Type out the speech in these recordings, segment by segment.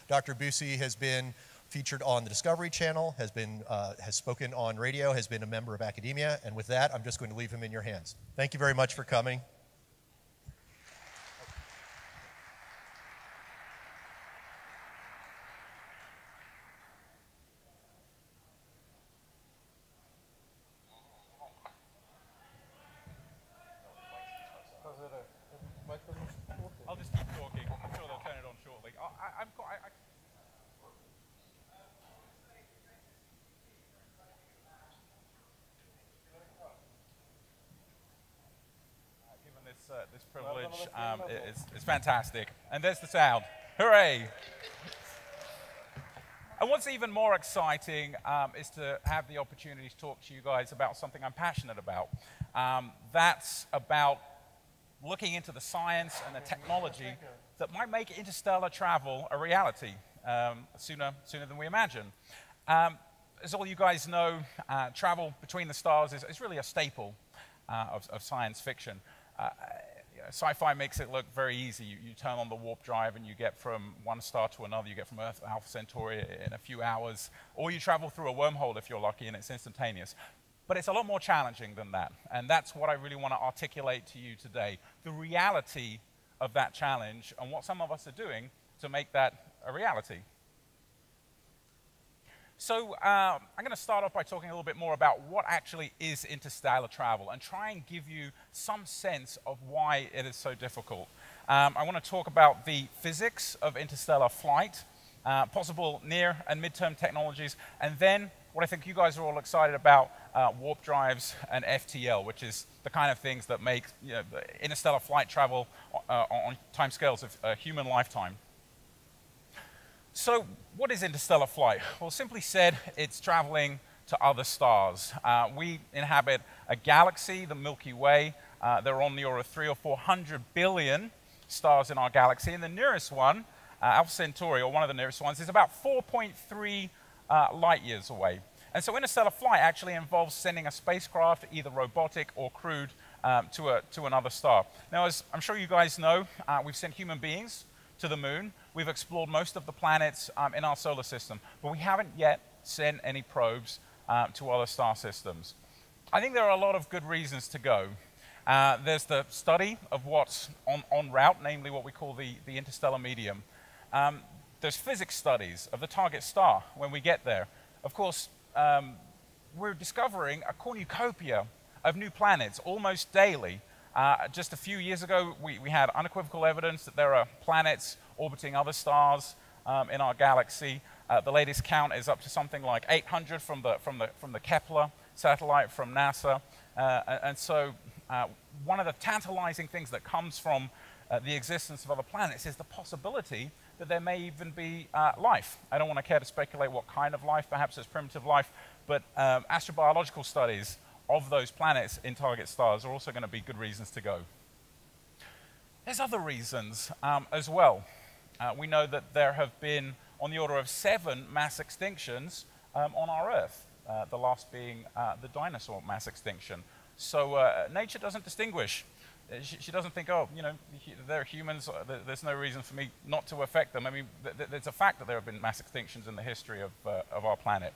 Dr. Obousy has been featured on the Discovery Channel, has spoken on radio, has been a member of academia, and with that, I'm just going to leave him in your hands. Thank you very much for coming. I'll just keep talking. I'm sure they'll turn it on shortly. Given this privilege, it's fantastic. And there's the sound. Hooray! And what's even more exciting is to have the opportunity to talk to you guys about something I'm passionate about. That's about looking into the science and the technology that might make interstellar travel a reality sooner than we imagine. As all you guys know, travel between the stars is really a staple of science fiction. Sci-Fi makes it look very easy. You turn on the warp drive and you get from one star to another. You get from Earth to Alpha Centauri in a few hours, or you travel through a wormhole if you're lucky and it's instantaneous. But it's a lot more challenging than that, and that's what I really want to articulate to you today, the reality of that challenge and what some of us are doing to make that a reality. So I'm going to start off by talking a little bit more about what actually is interstellar travel and try and give you some sense of why it is so difficult. I want to talk about the physics of interstellar flight, possible near and midterm technologies, and then what I think you guys are all excited about, warp drives and FTL, which is the kind of things that make interstellar flight travel on timescales of a human lifetime. So what is interstellar flight? Well, simply said, it's traveling to other stars. We inhabit a galaxy, the Milky Way. There are on the order of 300 or 400 billion stars in our galaxy, and the nearest one, Alpha Centauri, or one of the nearest ones, is about 4.3 light years away. And so interstellar flight actually involves sending a spacecraft, either robotic or crewed, to another star. Now, as I'm sure you guys know, we've sent human beings to the moon. We've explored most of the planets in our solar system, but we haven't yet sent any probes to other star systems. I think there are a lot of good reasons to go. There's the study of what's en route, namely what we call the interstellar medium. There's physics studies of the target star when we get there. Of course, we're discovering a cornucopia of new planets almost daily. Just a few years ago, we had unequivocal evidence that there are planets orbiting other stars in our galaxy. The latest count is up to something like 800 from the Kepler satellite from NASA. And so one of the tantalizing things that comes from the existence of other planets is the possibility that there may even be life. I don't want to care to speculate what kind of life, perhaps it's primitive life, but astrobiological studies of those planets in target stars are also going to be good reasons to go. There's other reasons as well. We know that there have been on the order of 7 mass extinctions on our Earth, the last being the dinosaur mass extinction. So nature doesn't distinguish. She doesn't think, oh, you know, they're humans, there's no reason for me not to affect them. I mean, it's a fact that there have been mass extinctions in the history of our planet.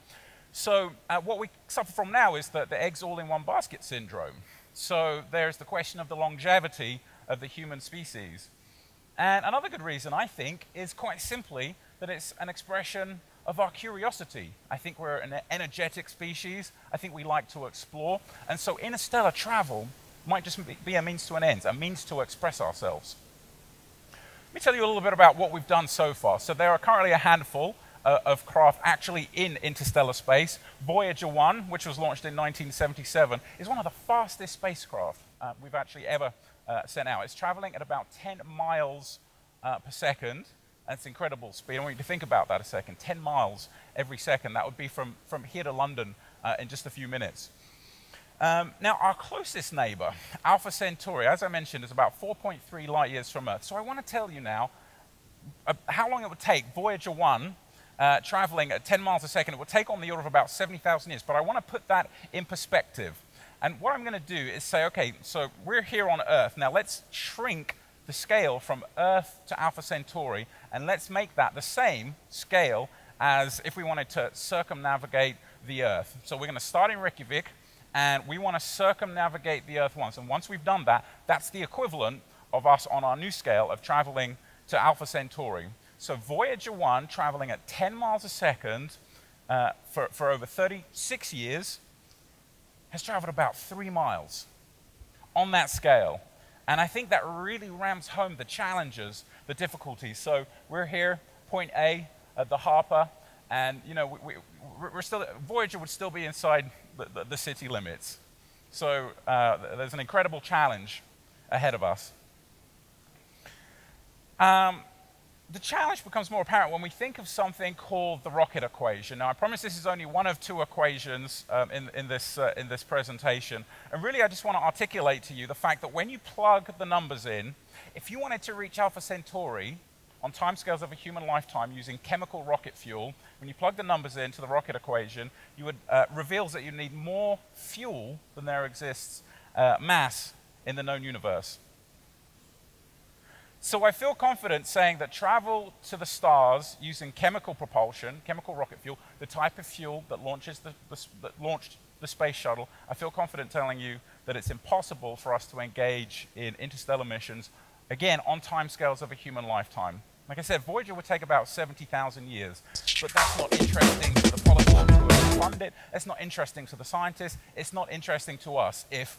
So what we suffer from now is the eggs all in one basket syndrome. So there's the question of the longevity of the human species. And another good reason, I think, is quite simply that it's an expression of our curiosity. I think we're an energetic species. I think we like to explore. And so interstellar travel might just be a means to an end, a means to express ourselves. Let me tell you a little bit about what we've done so far. So there are currently a handful of craft actually in interstellar space. Voyager 1, which was launched in 1977, is one of the fastest spacecraft we've actually ever sent out. It's traveling at about 10 miles per second. That's incredible speed. I want you to think about that a second. 10 miles every second. That would be from here to London in just a few minutes. Now, our closest neighbor, Alpha Centauri, as I mentioned, is about 4.3 light years from Earth. So I want to tell you now how long it would take Voyager 1 traveling at 10 miles a second. It would take on the order of about 70,000 years. But I want to put that in perspective. And what I'm going to do is say, okay, so we're here on Earth. Now let's shrink the scale from Earth to Alpha Centauri, and let's make that the same scale as if we wanted to circumnavigate the Earth. So we're going to start in Reykjavik, and we want to circumnavigate the Earth once. And once we've done that, that's the equivalent of us on our new scale of traveling to Alpha Centauri. So Voyager 1, traveling at 10 miles a second for over 36 years, has traveled about 3 miles on that scale. And I think that really rams home the challenges, the difficulties. So we're here, point A at the Harper, and you know, we're still, Voyager would still be inside the city limits. So there's an incredible challenge ahead of us. The challenge becomes more apparent when we think of something called the rocket equation. Now, I promise this is only one of 2 equations in this presentation. And really, I just want to articulate to you the fact that when you plug the numbers in, if you wanted to reach Alpha Centauri on timescales of a human lifetime using chemical rocket fuel, when you plug the numbers into the rocket equation, you would reveals that you need more fuel than there exists mass in the known universe. So I feel confident saying that travel to the stars using chemical propulsion, chemical rocket fuel, the type of fuel that launched the space shuttle, I feel confident telling you that it's impossible for us to engage in interstellar missions, again, on timescales of a human lifetime. Like I said, Voyager would take about 70,000 years, but that's not interesting to the politicians who fund it. It's not interesting to the scientists. It's not interesting to us if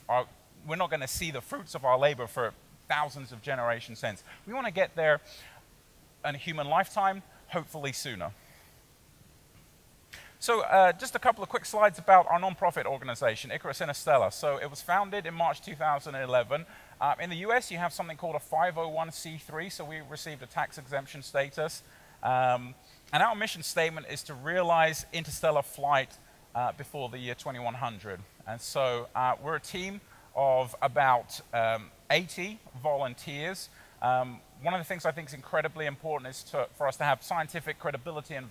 we're not going to see the fruits of our labor for thousands of generations hence. We want to get there in a human lifetime, hopefully sooner. So just a couple of quick slides about our non-profit organization, Icarus Interstellar. So it was founded in March 2011. In the US, you have something called a 501c3, so we received a tax exemption status. And our mission statement is to realize interstellar flight before the year 2100. And so we're a team of about 80 volunteers. One of the things I think is incredibly important is for us to have scientific credibility and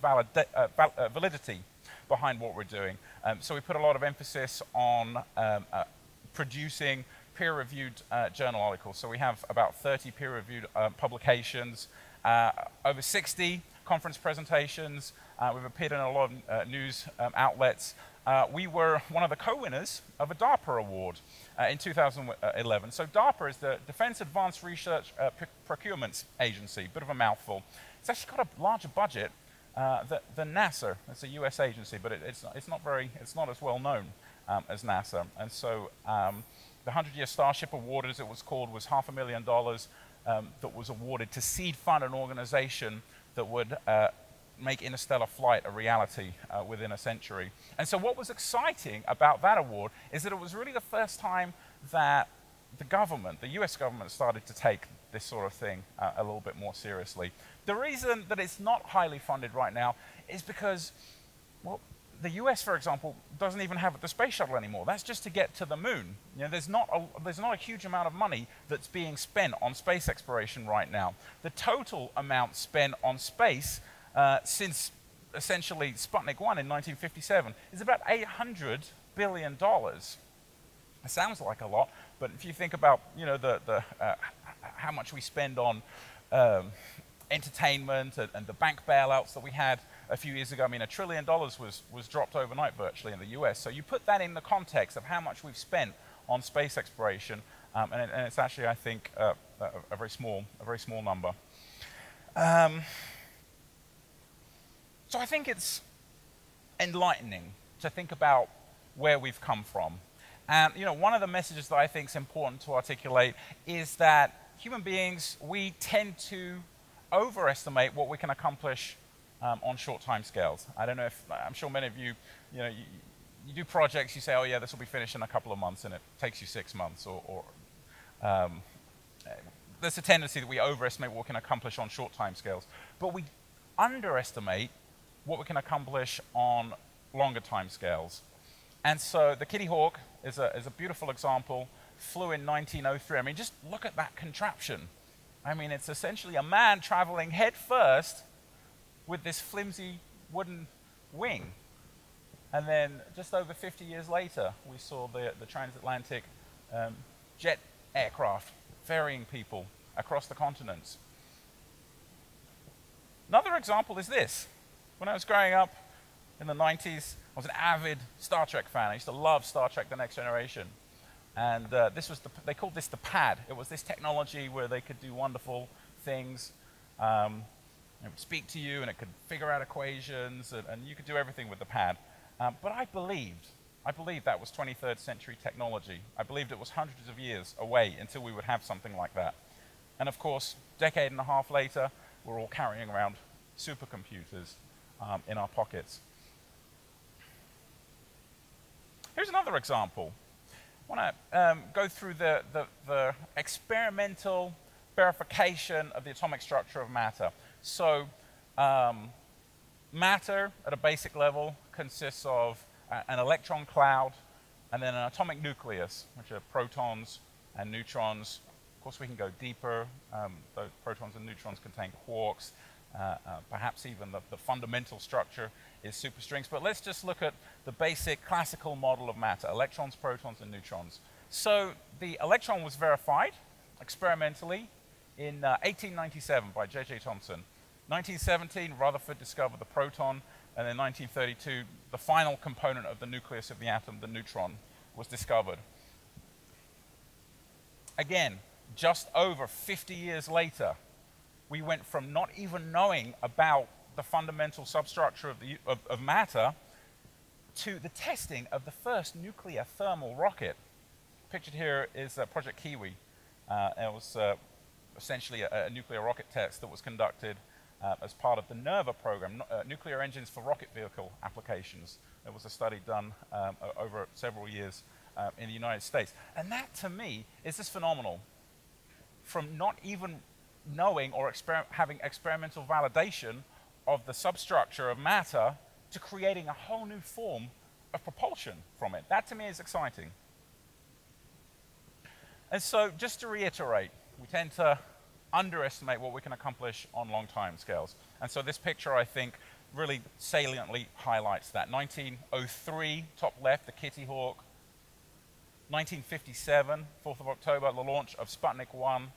validity behind what we're doing. So we put a lot of emphasis on producing peer-reviewed journal articles. So we have about 30 peer-reviewed publications, over 60 conference presentations. We've appeared in a lot of news outlets. We were one of the co-winners of a DARPA award in 2011. So DARPA is the Defense Advanced Research Procurement Agency, bit of a mouthful. It's actually got a larger budget than NASA. It's a US agency, but it's not as well known as NASA. And so the 100-year Starship Award, as it was called, was $500,000 that was awarded to seed fund an organization that would make interstellar flight a reality within a century. And so what was exciting about that award is that it was really the first time that the government, the US government, started to take this sort of thing a little bit more seriously. The reason that it's not highly funded right now is because, well, the US, for example, doesn't even have the space shuttle anymore. That's just to get to the moon. You know, there's not a huge amount of money that's being spent on space exploration right now. The total amount spent on space since essentially Sputnik 1 in 1957 is about $800 billion. It sounds like a lot, but if you think about, you know, how much we spend on entertainment and the bank bailouts that we had a few years ago, I mean, $1 trillion was dropped overnight virtually in the US. So you put that in the context of how much we've spent on space exploration, and it's actually, I think, a very small number. So I think it's enlightening to think about where we've come from. And you know, one of the messages that I think is important to articulate is that human beings, we tend to overestimate what we can accomplish on short time scales. I don't know if, I'm sure many of you, you know, you do projects, you say, oh yeah, this will be finished in a couple of months, and it takes you 6 months, or there's a tendency that we overestimate what we can accomplish on short time scales, but we underestimate what we can accomplish on longer time scales. And so the Kitty Hawk is a beautiful example, flew in 1903. I mean, just look at that contraption. I mean, it's essentially a man traveling head first with this flimsy wooden wing. And then just over 50 years later, we saw the transatlantic jet aircraft ferrying people across the continents. Another example is this. When I was growing up in the 90s, I was an avid Star Trek fan. I used to love Star Trek The Next Generation. And they called this the pad. It was this technology where they could do wonderful things. It would speak to you, and it could figure out equations, and you could do everything with the pad. But I believed that was 23rd century technology. I believed it was hundreds of years away until we would have something like that. And of course, a decade and a half later, we're all carrying around supercomputers in our pockets. Here's another example. I want to go through the experimental verification of the atomic structure of matter. So matter at a basic level consists of an electron cloud and then an atomic nucleus, which are protons and neutrons. Of course, we can go deeper. Those protons and neutrons contain quarks. Perhaps even the fundamental structure is superstrings. But let's just look at the basic classical model of matter: electrons, protons, and neutrons. So the electron was verified experimentally in 1897 by J.J. Thomson. 1917, Rutherford discovered the proton, and in 1932, the final component of the nucleus of the atom, the neutron, was discovered. Again, just over 50 years later, we went from not even knowing about the fundamental substructure of matter to the testing of the first nuclear thermal rocket. Pictured here is Project Kiwi. It was essentially a nuclear rocket test that was conducted as part of the NERVA program, Nuclear Engines for Rocket Vehicle Applications. There was a study done over several years in the United States. And that, to me, is just phenomenal. From not even knowing or having experimental validation of the substructure of matter to creating a whole new form of propulsion from it. That, to me, is exciting. And so, just to reiterate, we tend to underestimate what we can accomplish on long time scales. And so this picture, I think, really saliently highlights that. 1903, top left, the Kitty Hawk. 1957, 4th of October, the launch of Sputnik 1.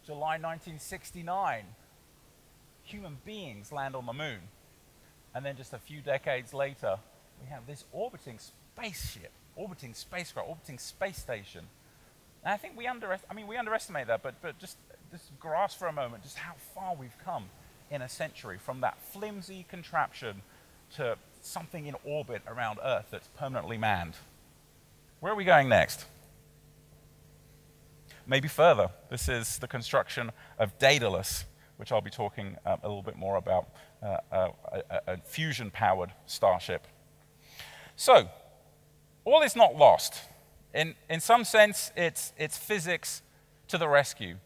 July 1969, human beings land on the moon. And then just a few decades later, we have this orbiting spaceship, orbiting spacecraft, orbiting space station. And I think we underestimate that, but just grasp for a moment just how far we've come in a century, from that flimsy contraption to something in orbit around Earth that's permanently manned. Where are we going next? Maybe further. This is the construction of Daedalus, which I'll be talking a little bit more about, a fusion-powered starship. So, all is not lost. In some sense, it's physics to the rescue.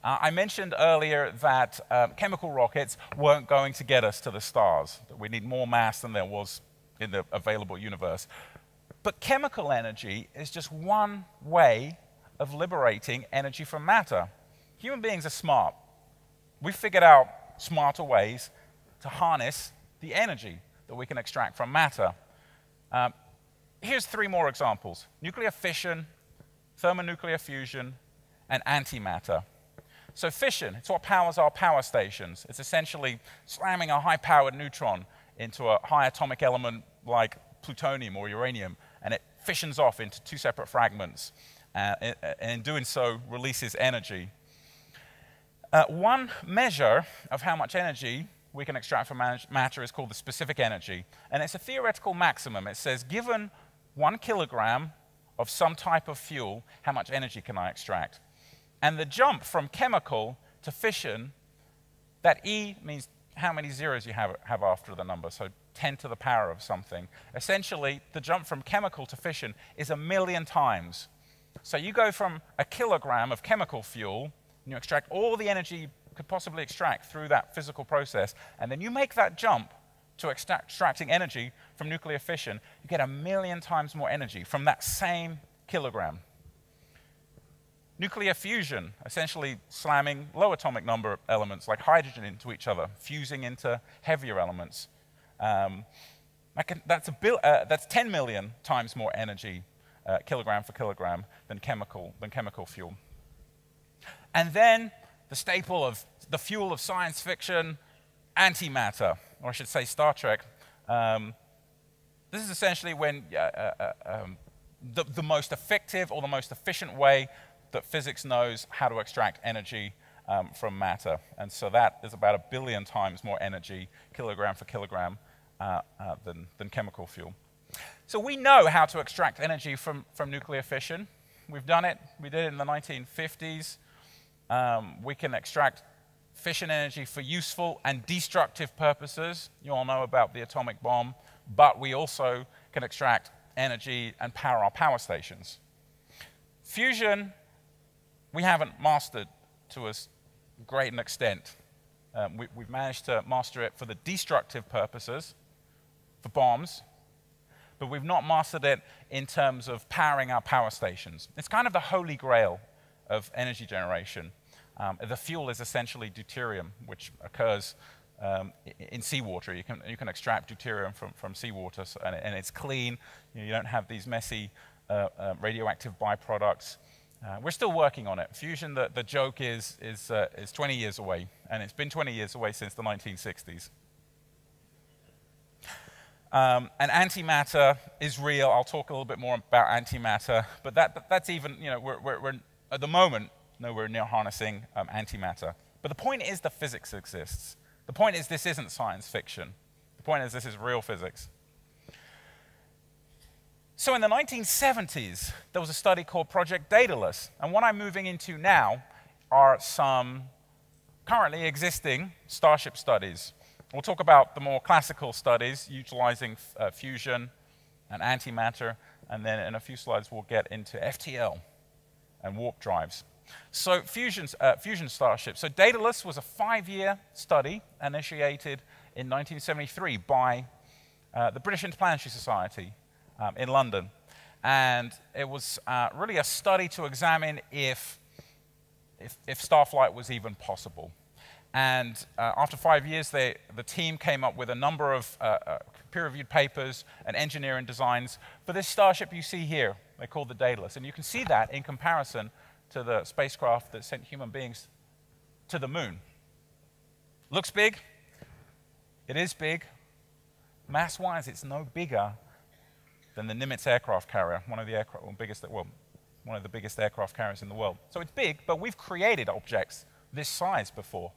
I mentioned earlier that chemical rockets weren't going to get us to the stars, that we need more mass than there was in the available universe. But chemical energy is just one way of liberating energy from matter. Human beings are smart. We figured out smarter ways to harness the energy that we can extract from matter. Here's 3 more examples: nuclear fission, thermonuclear fusion, and antimatter. So fission, it's what powers our power stations. It's essentially slamming a high-powered neutron into a high atomic element like plutonium or uranium, and it fissions off into 2 separate fragments, and in doing so releases energy. One measure of how much energy we can extract from matter is called the specific energy, and it's a theoretical maximum. It says, given 1 kilogram of some type of fuel, how much energy can I extract? And the jump from chemical to fission, that E means how many zeros you have after the number, so 10 to the power of something. Essentially, the jump from chemical to fission is 1,000,000 times. So you go from a kilogram of chemical fuel, and you extract all the energy you could possibly extract through that physical process, and then you make that jump to extracting energy from nuclear fission, you get 1,000,000 times more energy from that same kilogram. Nuclear fusion, essentially slamming low atomic number elements like hydrogen into each other, fusing into heavier elements. That's 10 million times more energy, kilogram for kilogram, than chemical fuel. And then the staple of the fuel of science fiction, antimatter, or I should say Star Trek. This is essentially when the most effective or the most efficient way that physics knows how to extract energy from matter. And so that is about 1 billion times more energy, kilogram for kilogram, than chemical fuel. So we know how to extract energy from nuclear fission. We've done it. We did it in the 1950s. We can extract fission energy for useful and destructive purposes. You all know about the atomic bomb, but we also can extract energy and power our power stations. Fusion, we haven't mastered to as great an extent. We've managed to master it for the destructive purposes, for bombs, but we've not mastered it in terms of powering our power stations. It's kind of the holy grail of energy generation. The fuel is essentially deuterium, which occurs in seawater. You can extract deuterium from seawater, and it's clean. You don't have these messy radioactive byproducts. We're still working on it. Fusion, the joke is 20 years away, and it's been 20 years away since the 1960s. And antimatter is real. I'll talk a little bit more about antimatter, but that's even, we're at the moment nowhere near harnessing antimatter. But the point is the physics exists. The point is this isn't science fiction. The point is this is real physics. So in the 1970s, there was a study called Project Daedalus. And what I'm moving into now are some currently existing Starship studies. We'll talk about the more classical studies utilizing fusion and antimatter, and then in a few slides we'll get into FTL and warp drives. So fusion Starship. So Daedalus was a 5-year study initiated in 1973 by the British Interplanetary Society in London. And it was really a study to examine if starflight was even possible. And after 5 years, the team came up with a number of peer-reviewed papers and engineering designs for this starship you see here. They call the Daedalus. And you can see that in comparison to the spacecraft that sent human beings to the moon. Looks big. It is big. Mass-wise, it's no bigger than the Nimitz aircraft carrier, one of the biggest aircraft carriers in the world. So it's big, but we've created objects this size before.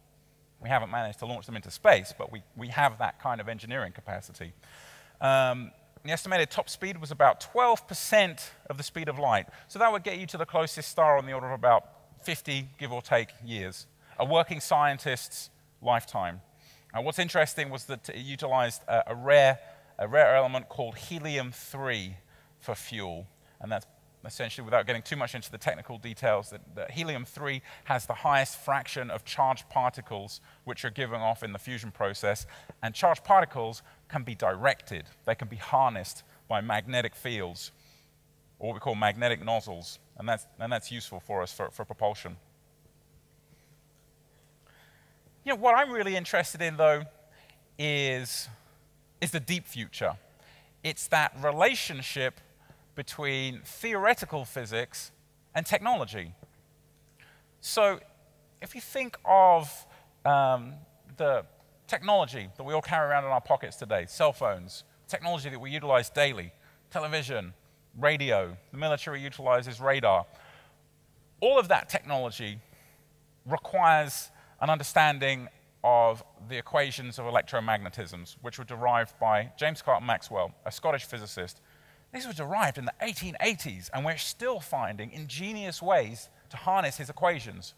We haven't managed to launch them into space, but we have that kind of engineering capacity. The estimated top speed was about 12% of the speed of light. So that would get you to the closest star on the order of about 50, give or take, years. A working scientist's lifetime. What's interesting was that it utilized a rare element called helium-3 for fuel. And that's essentially, without getting too much into the technical details, that helium-3 has the highest fraction of charged particles which are given off in the fusion process. And charged particles can be directed. They can be harnessed by magnetic fields, or what we call magnetic nozzles. And that's useful for us for propulsion. What I'm really interested in, though, is the deep future. It's that relationship between theoretical physics and technology. So if you think of the technology that we all carry around in our pockets today, cell phones, technology that we utilize daily, television, radio, the military utilizes radar, all of that technology requires an understanding of the equations of electromagnetism, which were derived by James Clerk Maxwell, a Scottish physicist. These were derived in the 1880s, and we're still finding ingenious ways to harness his equations,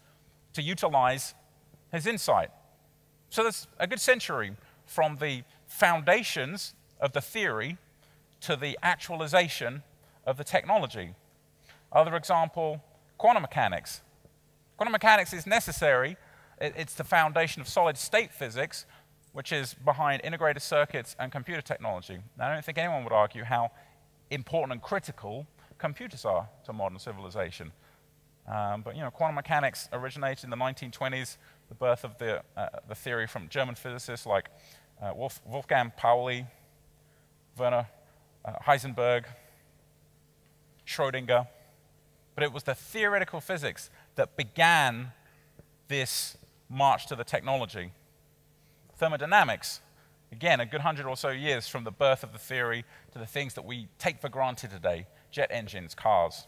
to utilize his insight. So that's a good century from the foundations of the theory to the actualization of the technology. Other example, quantum mechanics. Quantum mechanics is necessary. It's the foundation of solid-state physics, which is behind integrated circuits and computer technology. Now, I don't think anyone would argue how important and critical computers are to modern civilization. But quantum mechanics originated in the 1920s, the birth of the theory from German physicists like Wolfgang Pauli, Werner Heisenberg, Schrödinger. But it was the theoretical physics that began this march to the technology. Thermodynamics, again, a good 100 or so years from the birth of the theory to the things that we take for granted today, jet engines, cars,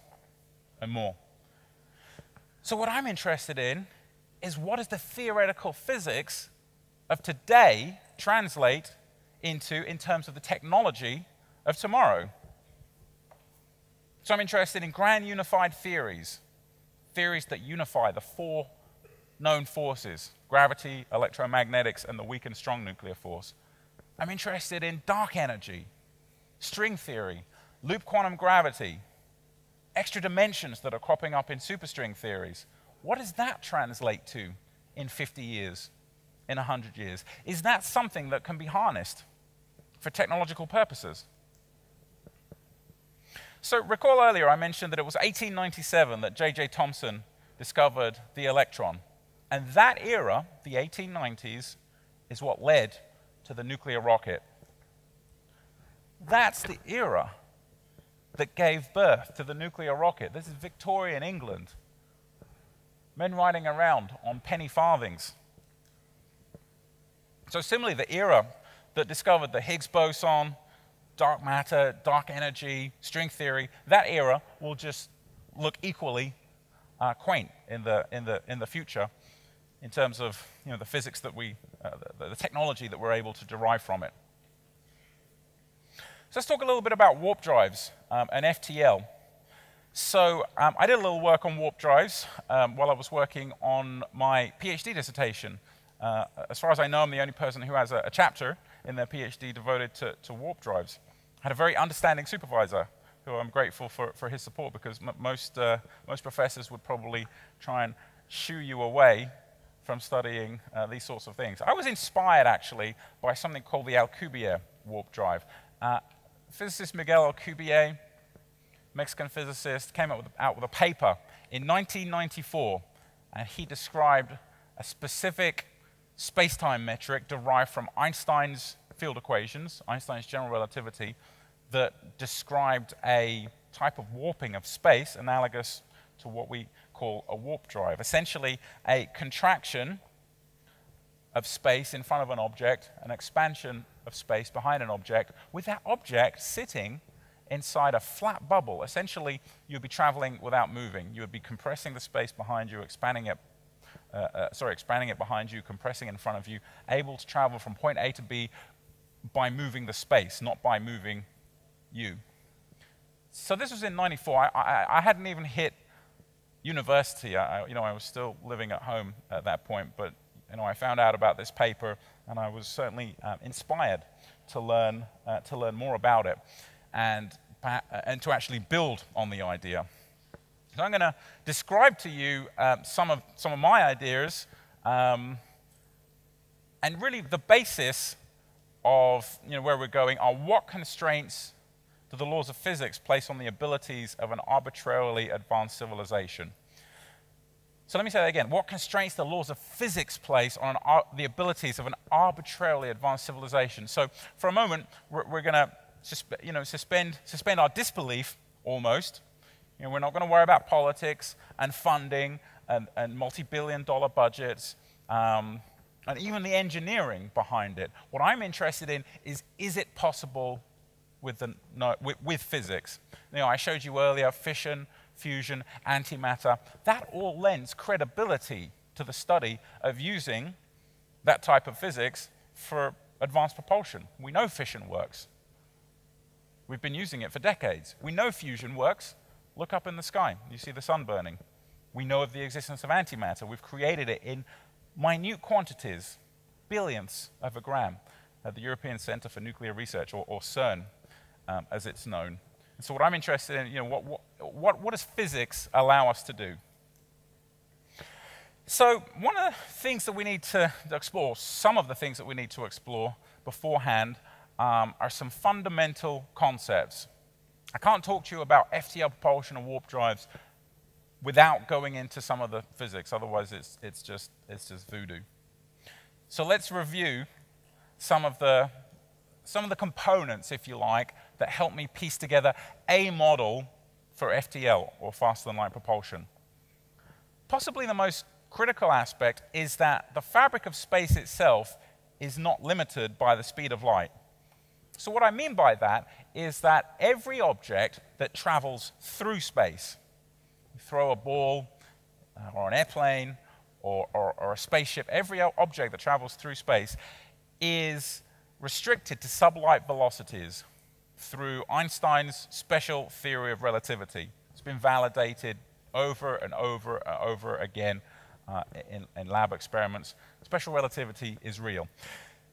and more. So what I'm interested in is, what does the theoretical physics of today translate into in terms of the technology of tomorrow? So I'm interested in grand unified theories, theories that unify the four known forces: gravity, electromagnetics, and the weak and strong nuclear force. I'm interested in dark energy, string theory, loop quantum gravity, extra dimensions that are cropping up in superstring theories. What does that translate to in 50 years, in 100 years? Is that something that can be harnessed for technological purposes? So recall earlier I mentioned that it was 1897 that J.J. Thomson discovered the electron. And that era, the 1890s, is what led to the nuclear rocket. That's the era that gave birth to the nuclear rocket. This is Victorian England. Men riding around on penny farthings. So similarly, the era that discovered the Higgs boson, dark matter, dark energy, string theory, that era will just look equally quaint in the future in terms of the physics that the technology that we're able to derive from it. So let's talk a little bit about warp drives and FTL. So I did a little work on warp drives while I was working on my PhD dissertation. As far as I know, I'm the only person who has a chapter in their PhD devoted to warp drives. I had a very understanding supervisor who I'm grateful for his support, because most professors would probably try and shoo you away from studying these sorts of things. I was inspired, actually, by something called the Alcubierre warp drive. Physicist Miguel Alcubierre, Mexican physicist, came out with a paper in 1994, and he described a specific space-time metric derived from Einstein's field equations, Einstein's general relativity, that described a type of warping of space analogous to what we call a warp drive. Essentially, a contraction of space in front of an object, an expansion of space behind an object, with that object sitting inside a flat bubble. Essentially, you'd be traveling without moving. You would be compressing the space behind you, expanding it behind you, compressing in front of you, able to travel from point A to B by moving the space, not by moving you. So this was in '94. I hadn't even hit university. I was still living at home at that point, but I found out about this paper, and I was certainly inspired to learn more about it, and to actually build on the idea. So I'm going to describe to you some of my ideas, and really the basis of where we're going are what constraints do the laws of physics place on the abilities of an arbitrarily advanced civilization. So let me say that again. What constraints the laws of physics place on the abilities of an arbitrarily advanced civilization? So for a moment, we're going to suspend our disbelief almost. We're not going to worry about politics and funding and multi-billion-dollar budgets and even the engineering behind it. What I'm interested in is it possible with physics? I showed you earlier fission, fusion, antimatter. That all lends credibility to the study of using that type of physics for advanced propulsion. We know fission works. We've been using it for decades. We know fusion works. Look up in the sky. You see the sun burning. We know of the existence of antimatter. We've created it in minute quantities, billionths of a gram, at the European Centre for Nuclear Research, or CERN, as it's known. And so what I'm interested in, what does physics allow us to do? So one of the things that we need to explore, some of the things that we need to explore beforehand, are some fundamental concepts. I can't talk to you about FTL propulsion and warp drives without going into some of the physics. Otherwise, it's just voodoo. So let's review some of the components, if you like, that help me piece together a model for FTL, or faster than light propulsion. possibly the most critical aspect is that the fabric of space itself is not limited by the speed of light. So what I mean by that is that every object that travels through space, you throw a ball or an airplane or a spaceship, every object that travels through space is restricted to sublight velocities through Einstein's special theory of relativity. It's been validated over and over and over again in lab experiments. Special relativity is real.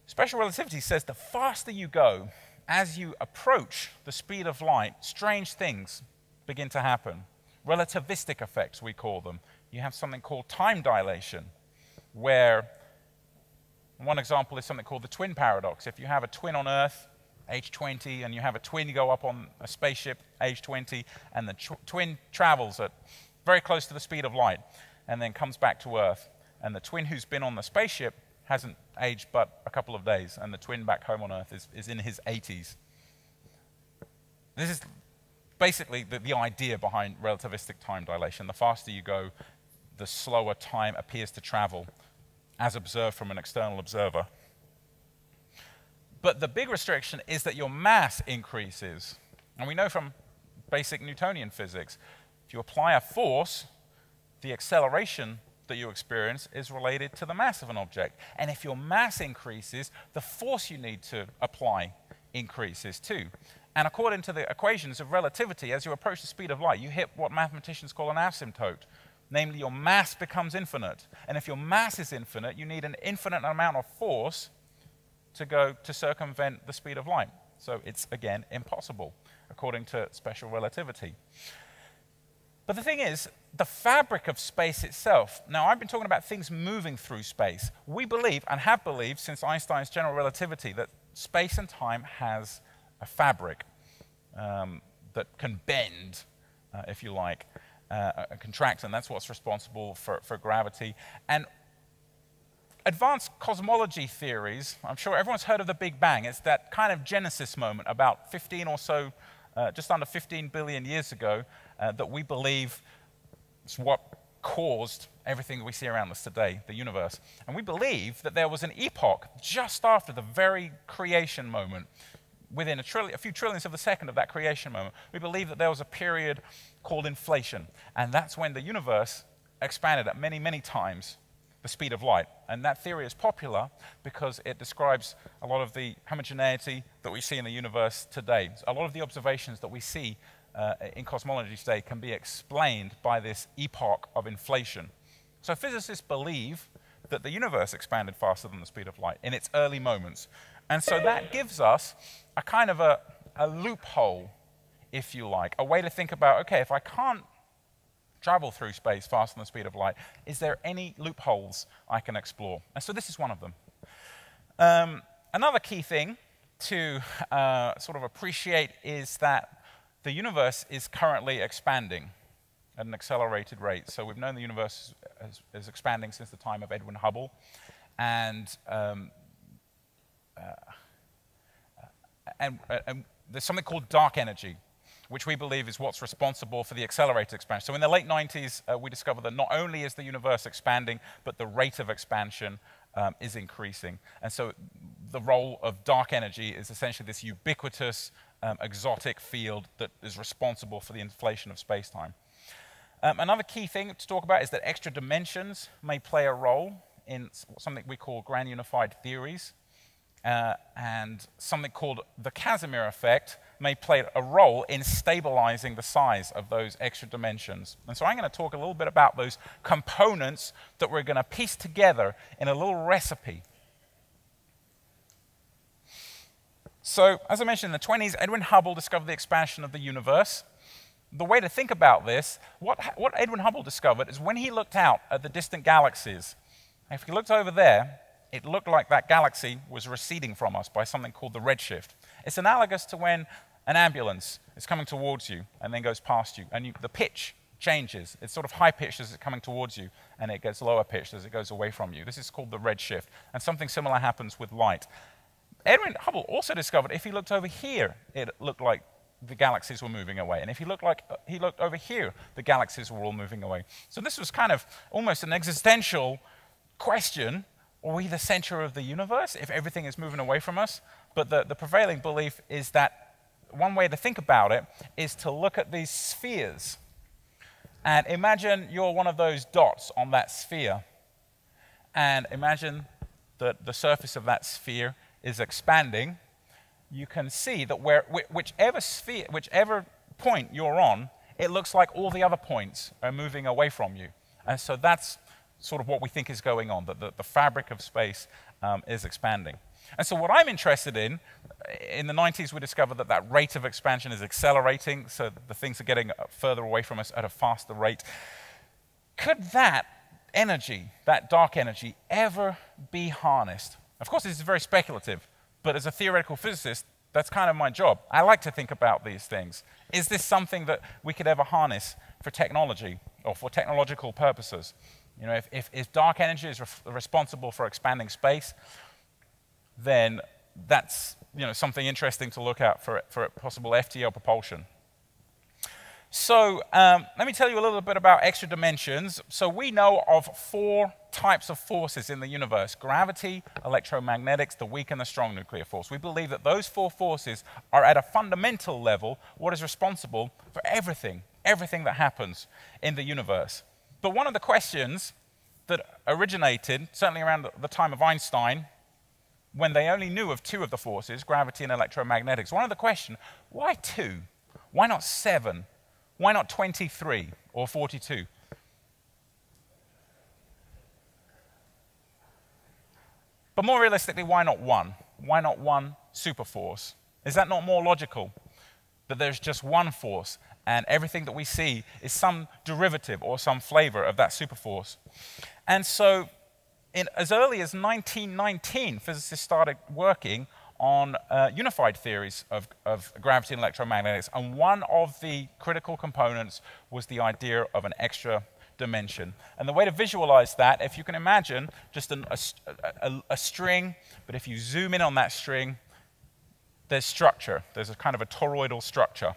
Special relativity says the faster you go, as you approach the speed of light, strange things begin to happen. Relativistic effects, we call them. You have something called time dilation, where one example is something called the twin paradox. If you have a twin on Earth, age 20, and you have a twin, you go up on a spaceship, age 20, and the twin travels at very close to the speed of light, and then comes back to Earth. And the twin who's been on the spaceship hasn't aged but a couple of days, and the twin back home on Earth is in his 80s. This is basically the idea behind relativistic time dilation. The faster you go, the slower time appears to travel, as observed from an external observer. But the big restriction is that your mass increases. And we know from basic Newtonian physics, if you apply a force, the acceleration that you experience is related to the mass of an object. And if your mass increases, the force you need to apply increases too. And according to the equations of relativity, as you approach the speed of light, you hit what mathematicians call an asymptote. Namely, your mass becomes infinite. And if your mass is infinite, you need an infinite amount of force to circumvent the speed of light. So it's, again, impossible, according to special relativity. But the thing is, the fabric of space itself, now I've been talking about things moving through space. We believe, and have believed since Einstein's general relativity, that space and time has a fabric that can bend, if you like, contract, and that's what's responsible for gravity. And advanced cosmology theories, I'm sure everyone's heard of the Big Bang. It's that kind of genesis moment about 15 or so, just under 15 billion years ago, that we believe is what caused everything we see around us today, the universe. And we believe that there was an epoch just after the very creation moment, within a few trillionths of a second of that creation moment. We believe that there was a period called inflation, and that's when the universe expanded at many, many times the speed of light. And that theory is popular because it describes a lot of the homogeneity that we see in the universe today. A lot of the observations that we see in cosmology today can be explained by this epoch of inflation. So physicists believe that the universe expanded faster than the speed of light in its early moments. And so that gives us a kind of a loophole, if you like, a way to think about, okay, if I can't travel through space faster than the speed of light, is there any loopholes I can explore? And so this is one of them. Another key thing to sort of appreciate is that the universe is currently expanding at an accelerated rate. So we've known the universe is expanding since the time of Edwin Hubble. And there's something called dark energy, which we believe is what's responsible for the accelerated expansion. So in the late 90s, we discovered that not only is the universe expanding, but the rate of expansion is increasing. And so the role of dark energy is essentially this ubiquitous, exotic field that is responsible for the inflation of space-time. Another key thing to talk about is that extra dimensions may play a role in something we call grand unified theories. And something called the Casimir effect may play a role in stabilizing the size of those extra dimensions. And so I'm going to talk a little bit about those components that we're going to piece together in a little recipe. So, as I mentioned, in the 20s, Edwin Hubble discovered the expansion of the universe. The way to think about this, what Edwin Hubble discovered is when he looked out at the distant galaxies, if he looked over there, it looked like that galaxy was receding from us by something called the redshift. It's analogous to when an ambulance is coming towards you and then goes past you, and the pitch changes. It's sort of high-pitched as it's coming towards you, and it gets lower-pitched as it goes away from you. This is called the redshift, and something similar happens with light. Edwin Hubble also discovered if he looked over here, it looked like the galaxies were moving away. And if he looked over here, the galaxies were all moving away. So this was kind of almost an existential question. Are we the center of the universe if everything is moving away from us? But the prevailing belief is that one way to think about it is to look at these spheres. And imagine you're one of those dots on that sphere. And imagine that the surface of that sphere is expanding. You can see that whichever point you're on, it looks like all the other points are moving away from you. And so that's sort of what we think is going on, that the fabric of space is expanding. And so what I'm interested in the 90s we discovered that rate of expansion is accelerating, so the things are getting further away from us at a faster rate. Could that energy, that dark energy, ever be harnessed? Of course, this is very speculative, but as a theoretical physicist, that's kind of my job. I like to think about these things. Is this something that we could ever harness for technology or for technological purposes? You know, if dark energy is responsible for expanding space, then that's, you know, something interesting to look at for possible FTL propulsion. So let me tell you a little bit about extra dimensions. So we know of 4 types of forces in the universe: gravity, electromagnetics, the weak and the strong nuclear force. We believe that those 4 forces are at a fundamental level what is responsible for everything that happens in the universe. But one of the questions that originated, certainly around the time of Einstein, when they only knew of 2 of the forces, gravity and electromagnetics, one of the questions, why 2? Why not 7? Why not 23 or 42? But more realistically, why not 1? Why not 1 superforce? Is that not more logical? That there's just one force, and everything that we see is some derivative or some flavor of that superforce. And so, as early as 1919, physicists started working on unified theories of gravity and electromagnetics, and one of the critical components was the idea of an extra dimension. And the way to visualize that, if you can imagine just a string, but if you zoom in on that string, there's structure. There's a kind of a toroidal structure.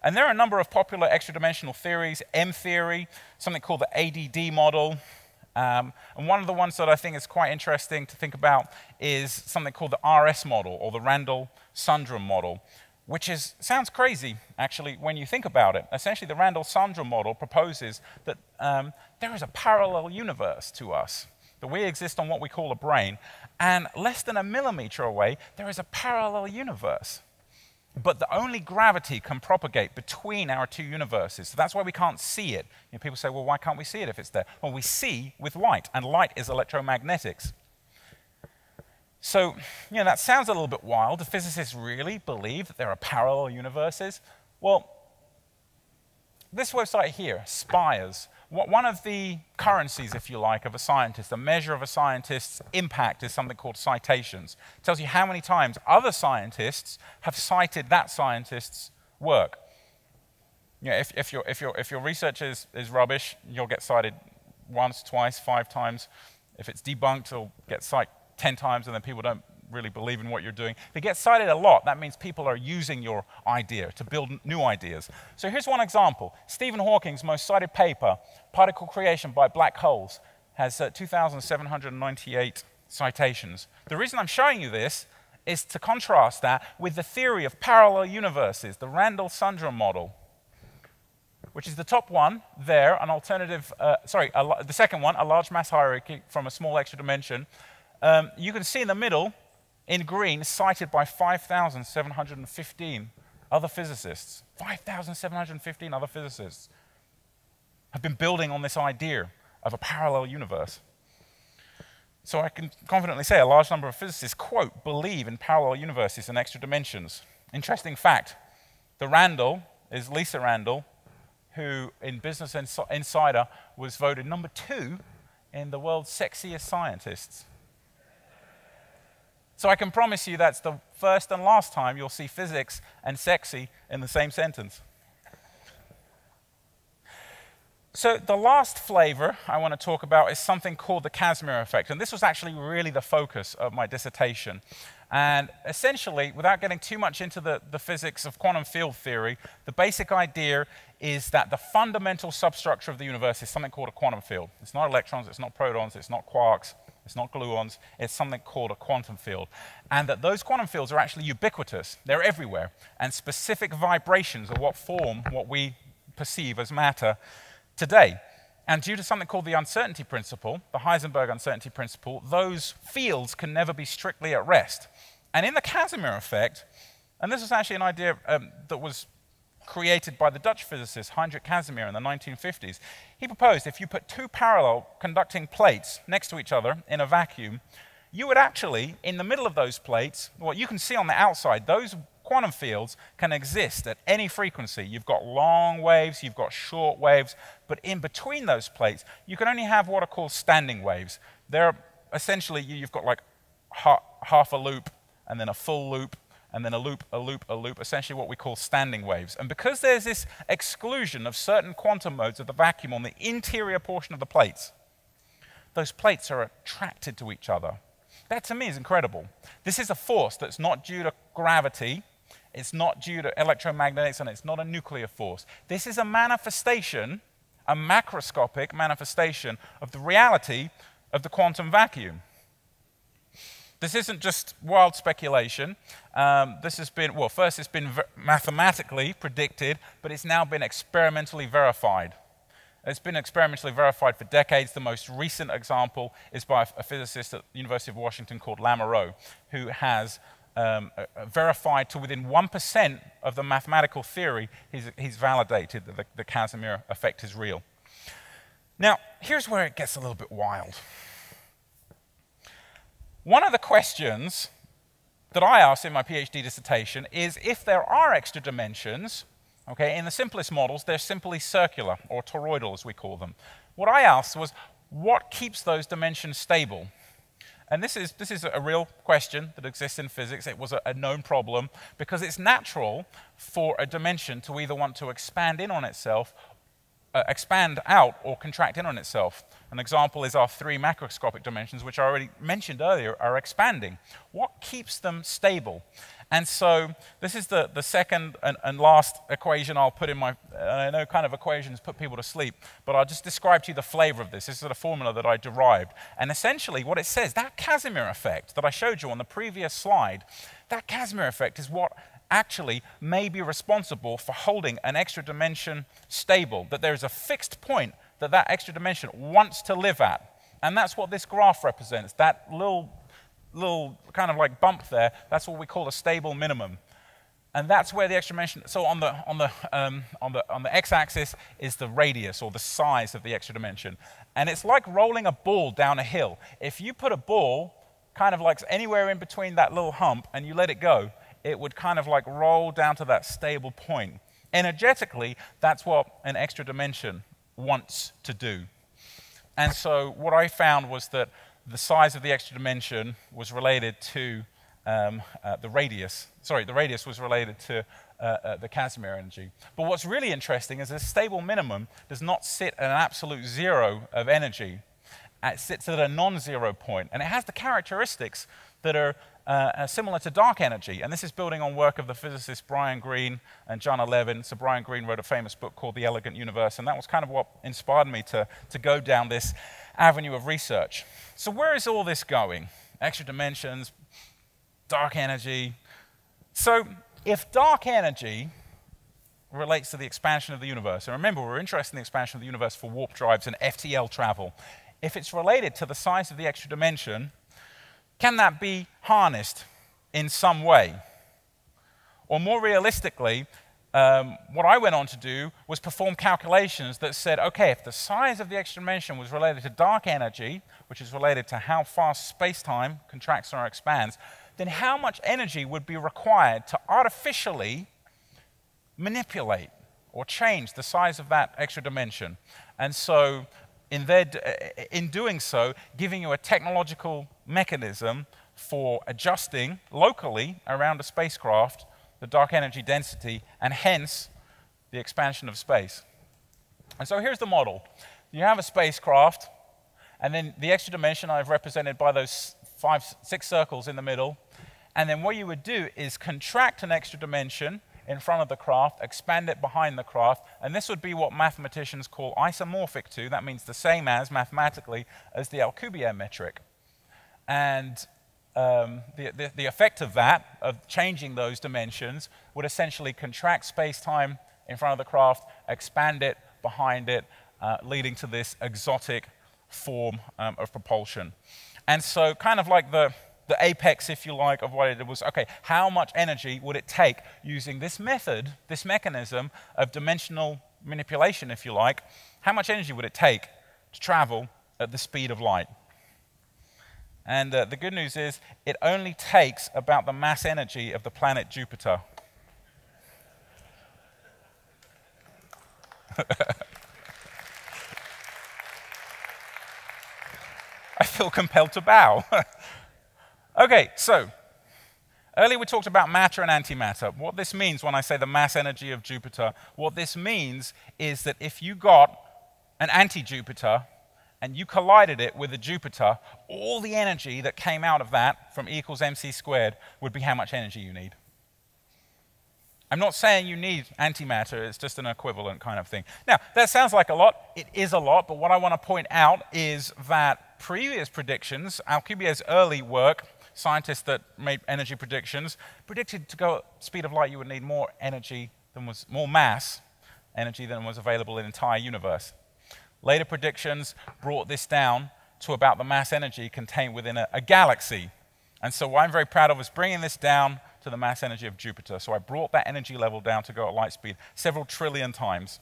And there are a number of popular extra-dimensional theories, M theory, something called the ADD model. And one of the ones that I think is quite interesting to think about is something called the RS model, or the Randall-Sundrum model, which sounds crazy, actually, when you think about it. Essentially, the Randall-Sundrum model proposes that there is a parallel universe to us, that we exist on what we call a brain, and less than a millimeter away, there is a parallel universe. But only gravity can propagate between our 2 universes. So that's why we can't see it. You know, people say, well, why can't we see it if it's there? Well, we see with light, and light is electromagnetics. So, you know, that sounds a little bit wild. Do physicists really believe that there are parallel universes? Well, this website here, Spires, one of the currencies, if you like, of a scientist, a measure of a scientist's impact is something called citations. It tells you how many times other scientists have cited that scientist's work. You know, if your research is rubbish, you'll get cited once, twice, 5 times. If it's debunked, it'll get cited 10 times, and then people don't really believe in what you're doing. If it gets cited a lot, that means people are using your idea to build new ideas. So here's one example. Stephen Hawking's most cited paper, Particle Creation by Black Holes, has 2,798 citations. The reason I'm showing you this is to contrast that with the theory of parallel universes, the Randall-Sundrum model, which is the top one there, an alternative, the second one, a large mass hierarchy from a small extra dimension. You can see in the middle, in green, cited by 5,715 other physicists. 5,715 other physicists have been building on this idea of a parallel universe. So I can confidently say a large number of physicists, quote, believe in parallel universes and extra dimensions. Interesting fact, the Randall is Lisa Randall, who in Business Insider was voted number 2 in the world's sexiest scientists. So I can promise you that's the first and last time you'll see physics and sexy in the same sentence. So the last flavor I want to talk about is something called the Casimir effect. And this was actually really the focus of my dissertation. And essentially, without getting too much into the physics of quantum field theory, the basic idea is that the fundamental substructure of the universe is something called a quantum field. It's not electrons, it's not protons, it's not quarks, it's not gluons, it's something called a quantum field. And that those quantum fields are actually ubiquitous. They're everywhere. And specific vibrations are what form what we perceive as matter today. And due to something called the uncertainty principle, the Heisenberg uncertainty principle, those fields can never be strictly at rest. And in the Casimir effect, and this is actually an idea that was created by the Dutch physicist Heinrich Casimir in the 1950s, he proposed if you put two parallel conducting plates next to each other in a vacuum, you would actually, in the middle of those plates, what you can see on the outside, those quantum fields can exist at any frequency. You've got long waves, you've got short waves, but in between those plates, you can only have what are called standing waves. They're essentially, you've got like half a loop, and then a full loop, and then a loop, a loop, a loop, essentially what we call standing waves. And because there's this exclusion of certain quantum modes of the vacuum on the interior portion of the plates, those plates are attracted to each other. That to me is incredible. This is a force that's not due to gravity, it's not due to electromagnetics, and it's not a nuclear force. This is a manifestation, a macroscopic manifestation of the reality of the quantum vacuum. This isn't just wild speculation. This has been, well, first it's been mathematically predicted, but it's now been experimentally verified. It's been experimentally verified for decades. The most recent example is by a physicist at the University of Washington called Lamoureux, who has verified to within 1% of the mathematical theory, he's validated that the Casimir effect is real. Now, here's where it gets a little bit wild. One of the questions that I asked in my PhD dissertation is if there are extra dimensions, okay, in the simplest models, they're simply circular, or toroidal as we call them. What I asked was, what keeps those dimensions stable? And this is a real question that exists in physics. It was a known problem, because it's natural for a dimension to either want to expand in on itself, expand out, or contract in on itself. An example is our three macroscopic dimensions, which I already mentioned earlier, are expanding. What keeps them stable? And so this is the second and last equation I'll put in my, I know kind of equations put people to sleep, but I'll just describe to you the flavor of this. This is a formula that I derived. And essentially what it says, that Casimir effect that I showed you on the previous slide, that Casimir effect is what actually may be responsible for holding an extra dimension stable, that there is a fixed point that that extra dimension wants to live at. And that's what this graph represents, that little kind of like bump there, that's what we call a stable minimum. And that's where the extra dimension, so on the x-axis is the radius, or the size of the extra dimension. And it's like rolling a ball down a hill. If you put a ball kind of like anywhere in between that little hump and you let it go, it would kind of like roll down to that stable point. Energetically, that's what an extra dimension wants to do. And so what I found was that the size of the extra dimension was related to the radius. Sorry, the radius was related to the Casimir energy. But what's really interesting is a stable minimum does not sit at an absolute zero of energy. It sits at a non-zero point, and it has the characteristics that are similar to dark energy. And this is building on work of the physicists Brian Greene and John Levin. So Brian Greene wrote a famous book called The Elegant Universe, and that was kind of what inspired me to go down this avenue of research. So where is all this going? Extra dimensions, dark energy. So if dark energy relates to the expansion of the universe, and remember, we're interested in the expansion of the universe for warp drives and FTL travel. If it's related to the size of the extra dimension, can that be harnessed in some way? Or more realistically, what I went on to do was perform calculations that said, okay, if the size of the extra dimension was related to dark energy, which is related to how fast space-time contracts or expands, then how much energy would be required to artificially manipulate or change the size of that extra dimension? And so in doing so, giving you a technological mechanism for adjusting locally around a spacecraft the dark energy density, and hence the expansion of space. And so here's the model. You have a spacecraft, and then the extra dimension I've represented by those 5, 6 circles in the middle, And then what you would do is contract an extra dimension in front of the craft, expand it behind the craft, and this would be what mathematicians call isomorphic to. That means the same as, mathematically, as the Alcubierre metric. And the effect of that, of changing those dimensions, would essentially contract space-time in front of the craft, expand it behind it, leading to this exotic form of propulsion. And so kind of like the apex, if you like, of what it was, okay, how much energy would it take using this method, this mechanism of dimensional manipulation, if you like, how much energy would it take to travel at the speed of light? And the good news is it only takes about the mass energy of the planet Jupiter. I feel compelled to bow. Okay, so earlier we talked about matter and antimatter. What this means when I say the mass energy of Jupiter, what this means is that if you got an anti-Jupiter and you collided it with a Jupiter, all the energy that came out of that from E equals mc squared would be how much energy you need. I'm not saying you need antimatter, it's just an equivalent kind of thing. Now, that sounds like a lot. It is a lot, but what I want to point out is that previous predictions, Alcubierre's early work, scientists that made energy predictions, predicted to go at the speed of light you would need more energy than was, more mass energy than was available in the entire universe. Later predictions brought this down to about the mass energy contained within a galaxy. And so what I'm very proud of is bringing this down to the mass energy of Jupiter. So I brought that energy level down to go at light speed several trillion times.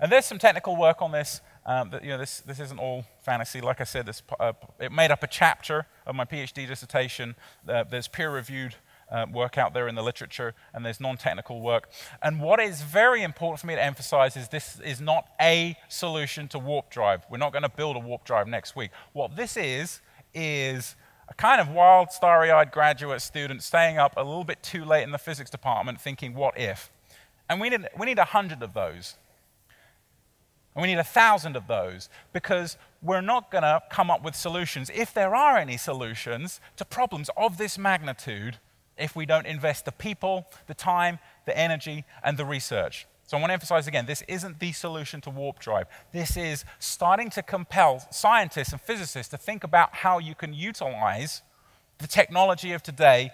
And there's some technical work on this. This isn't all fantasy. Like I said, it made up a chapter of my PhD dissertation. There's peer-reviewed work out there in the literature, and there's non-technical work. And what is very important for me to emphasize is this is not a solution to warp drive. We're not going to build a warp drive next week. What this is a kind of wild, starry-eyed graduate student staying up a little bit too late in the physics department thinking, what if? And we need 100 of those. And we need 1,000 of those, because we're not going to come up with solutions, if there are any solutions, to problems of this magnitude if we don't invest the people, the time, the energy, and the research. So I want to emphasize again, this isn't the solution to warp drive. This is starting to compel scientists and physicists to think about how you can utilize the technology of today,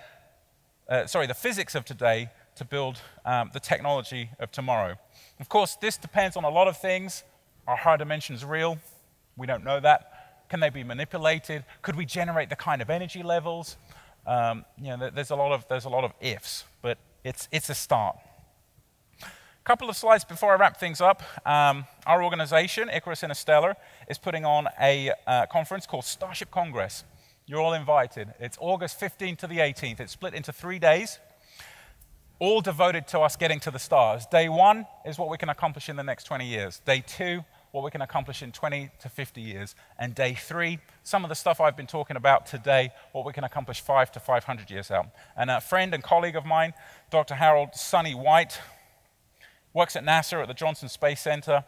the physics of today, to build the technology of tomorrow. Of course, this depends on a lot of things. Are higher dimensions real? We don't know that. Can they be manipulated? Could we generate the kind of energy levels? There's a lot of ifs, but it's a start. A couple of slides before I wrap things up. Our organization, Icarus Interstellar, is putting on a conference called Starship Congress. You're all invited. It's August 15th to the 18th. It's split into 3 days, all devoted to us getting to the stars. Day 1 is what we can accomplish in the next 20 years. Day 2, what we can accomplish in 20 to 50 years. And day 3, some of the stuff I've been talking about today, what we can accomplish 500 to 500 years out. And a friend and colleague of mine, Dr. Harold Sonny White, works at NASA at the Johnson Space Center.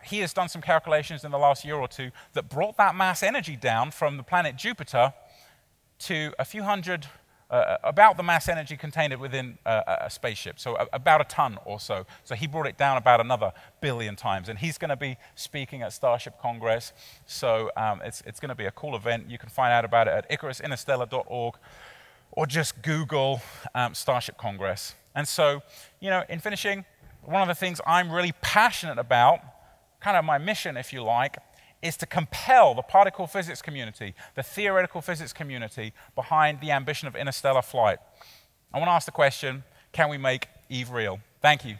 He has done some calculations in the last year or two that brought that mass energy down from the planet Jupiter to a few hundred, about the mass energy contained within a spaceship, so about a ton or so. So he brought it down about another billion times, and he's going to be speaking at Starship Congress, so it's going to be a cool event. You can find out about it at IcarusInterstellar.org, or just Google Starship Congress. And so, in finishing, one of the things I'm really passionate about, kind of my mission, if you like, is to compel the particle physics community, the theoretical physics community, behind the ambition of interstellar flight. I want to ask the question, can we make Eve real? Thank you.